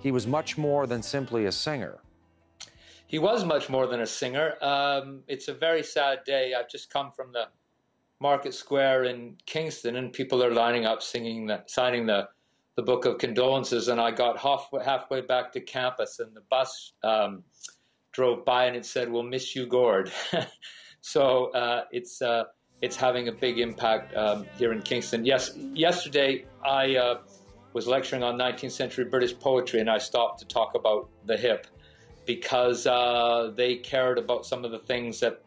he was much more than simply a singer. He was much more than a singer. It's a very sad day. I've just come from the Market Square in Kingston, and people are lining up signing the book of condolences, and I got halfway back to campus, and the bus drove by, and it said, "We'll miss you, Gord." So it's having a big impact here in Kingston. Yes, yesterday I was lecturing on 19th century British poetry, and I stopped to talk about the hip because they cared about some of the things that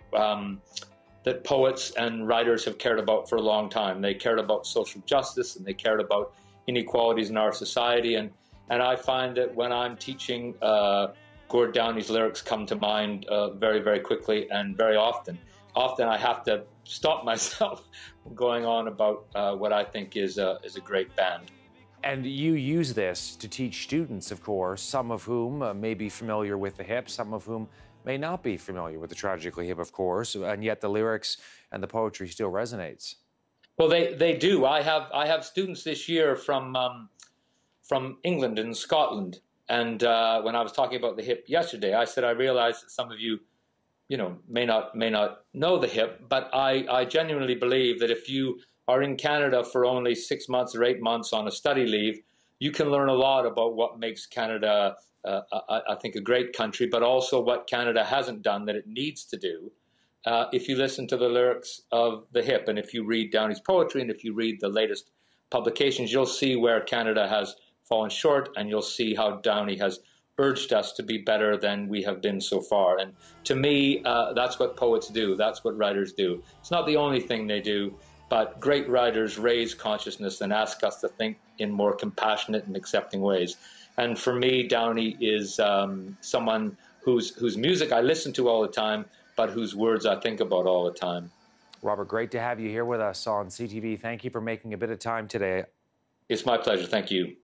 that poets and writers have cared about for a long time. They cared about social justice, and they cared about inequalities in our society. And I find that when I'm teaching, Gord Downie's lyrics come to mind very, very quickly and very often. Often I have to stop myself from going on about what I think is a great band. And you use this to teach students, of course, some of whom may be familiar with the hip, some of whom may not be familiar with the Tragically Hip, of course, and yet the lyrics and the poetry still resonates. Well, they do. I have students this year from England and Scotland, and when I was talking about the hip yesterday, I said I realized that some of you, may not know the hip, but I genuinely believe that if you are in Canada for only 6 months or 8 months on a study leave, you can learn a lot about what makes Canada, I think, a great country, but also what Canada hasn't done that it needs to do. If you listen to the lyrics of the hip, and if you read Downie's poetry, and if you read the latest publications, you'll see where Canada has fallen short, and you'll see how Downie has urged us to be better than we have been so far. And to me, that's what poets do. That's what writers do. It's not the only thing they do, but great writers raise consciousness and ask us to think in more compassionate and accepting ways. And for me, Downie is someone whose music I listen to all the time, but whose words I think about all the time. Robert, great to have you here with us on CTV. Thank you for making a bit of time today. It's my pleasure. Thank you.